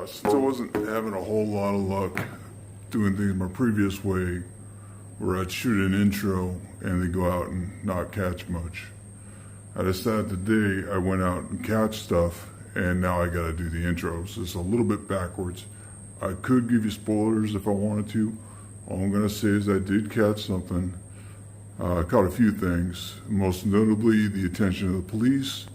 Since I wasn't having a whole lot of luck doing things my previous way, where I'd shoot an intro and they go out and not catch much, I decided today I went out and catch stuff, and now I gotta do the intros. It's a little bit backwards. I could give you spoilers if I wanted to. All I'm gonna say is I did catch something. I caught a few things, most notably the attention of the police.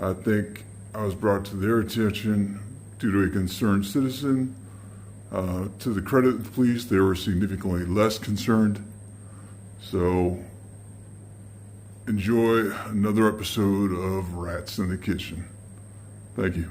I think I was brought to their attention due to a concerned citizen. To the credit of the police, they were significantly less concerned. So enjoy another episode of Rats in the Kitchen. Thank you.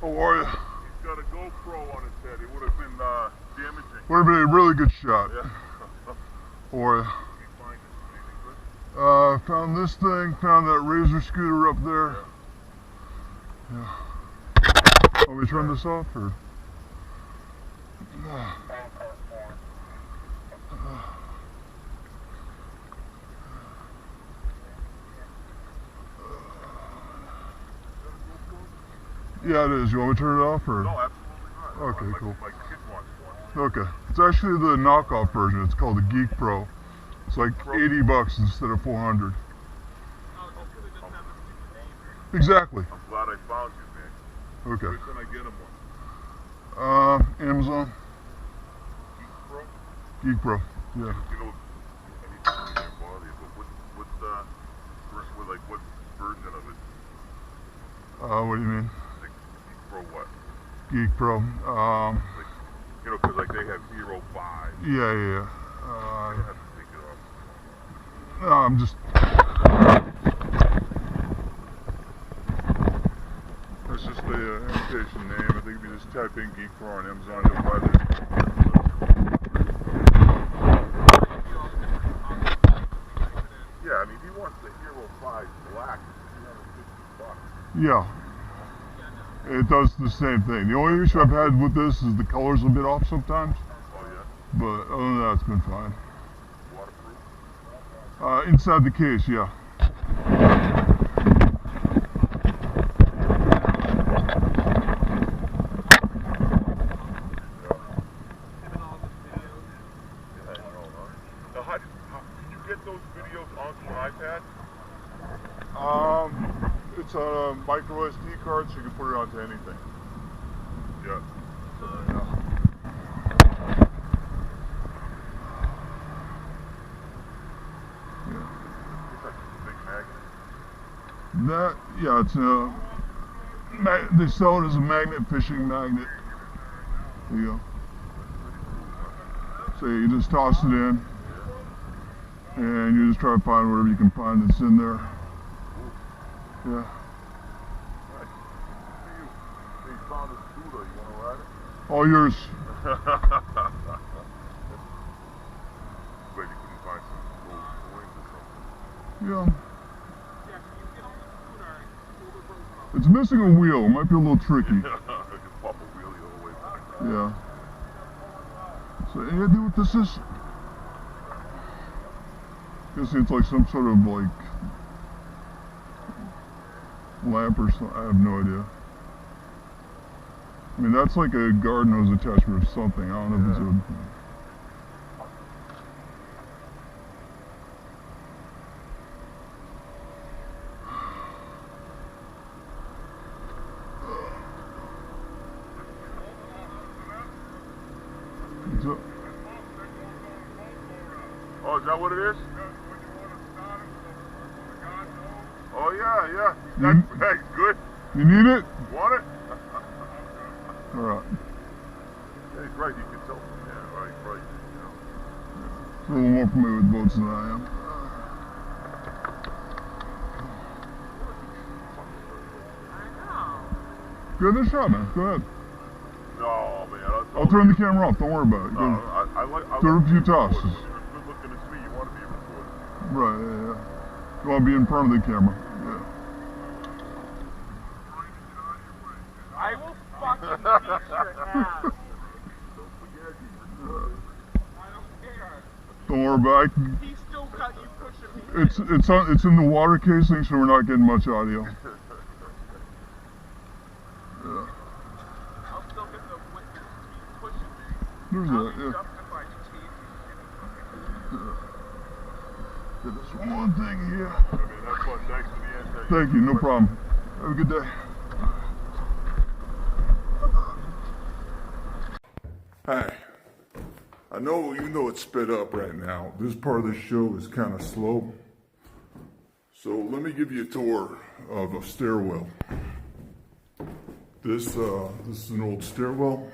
How are you? He's got a GoPro on his head. It would have been damaging. Would have been a really good shot. Yeah. How are you? Did you find anything good? Found this thing, found that razor scooter up there. Yeah. Want me to turn this off or? Yeah, it is. You want me to turn it off or? No, absolutely not. Okay, cool. My kid wants one. Okay. It's actually the knockoff version. It's called the Geek Pro. It's like $80 instead of $400. Exactly. I'm glad I found you, man. Okay. Where can I get him one? Amazon. Geek Pro? Geek Pro. Yeah. You know, anything in your body, but what version of it? What do you mean? Like Geek Pro what? Geek Pro. Like, you know, because like they have Hero 5. Yeah. You have to take it off. No, I'm just. That's just the imitation name. I think if you just type in Geek Pro on Amazon, you'll find it. Yeah, I mean, he wants the Hero 5 black. $350. Yeah. It does the same thing. The only issue I've had with this is the color's a bit off sometimes. Oh, yeah? But other than that, it's been fine. Waterproof? Inside the case, yeah. Now, can you get those videos onto an iPad? It's on a micro SD card, so you can put it onto anything. Yeah. It's like a big magnet. Yeah, it's a. They sell it as a magnet fishing magnet. There you go. So you just toss it in, and you just try to find whatever you can find that's in there. Yeah. They found a scooter. You want to ride it? All yours. But you couldn't find some gold coins or something. Yeah. It's missing a wheel. It might be a little tricky. I can pop a wheelie all the way back. Yeah. So any idea what this is? Guessing it's like some sort of like lamp or something. I have no idea. I mean, that's like a garden hose attachment or something. I don't know if it's a... Oh, is that what it is? Oh, yeah. That's good. You need it? Want it? Alright. Yeah, he's right. You can tell. Yeah, right. You know. He's a little more familiar with boats than I am. Give it a shot, man. Go ahead. No, man. I'll turn the camera off. Don't worry about it. No, I like do it a few toss. You're good looking as me. You want to be recorded. Right, yeah. You want to be in front of the camera. Yeah. I will fucking beat your ass. I don't care. Don't worry about it. He still got you pushing me. It's in the water casing, so we're not getting much audio. I'll still get the witness keep pushing me. There's How that, do you yeah. justify chasing Get this one thing here. I mean, that's fun. Thanks for the answer. Thank you, no problem. Have a good day. Hi. I know, even though it's sped up right now, this part of the show is kind of slow. So let me give you a tour of a stairwell. This is an old stairwell.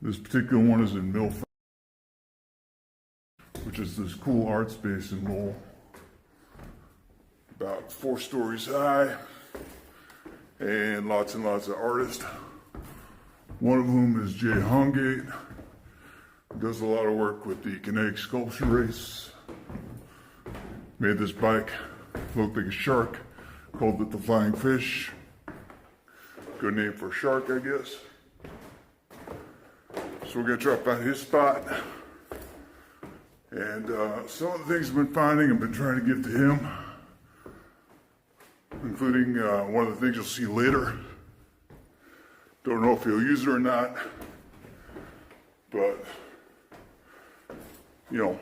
This particular one is in Mill, which is this cool art space in Lowell. About 4 stories high, and lots of artists. One of whom is Jay Hongate. Does a lot of work with the kinetic sculpture race. Made this bike look like a shark. Called it the Flying Fish. Good name for a shark, I guess. So we're gonna try to find his spot. And some of the things I've been finding, I've been trying to give to him. Including one of the things you'll see later. Don't know if he'll use it or not. But, you know,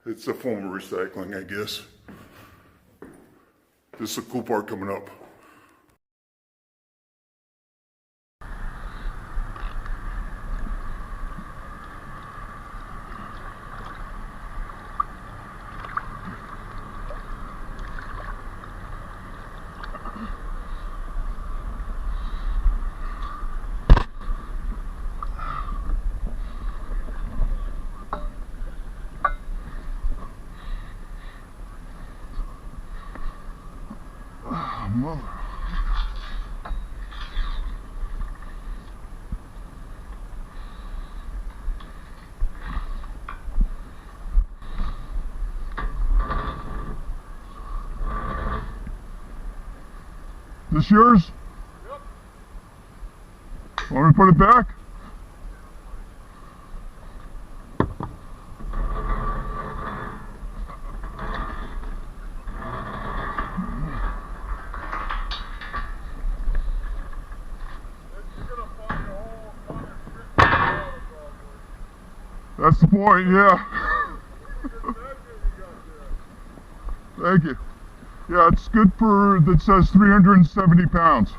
it's a form of recycling, I guess. This is a cool part coming up. Mother. This yours? Yep. Want me to put it back? That's the point, yeah. Thank you. Yeah, it's good for, that says 370 pounds.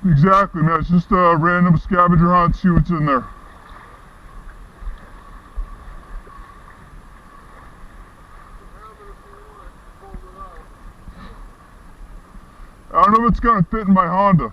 Exactly, man. It's just a random scavenger hunt, see what's in there. I don't know if it's going to fit in my Honda.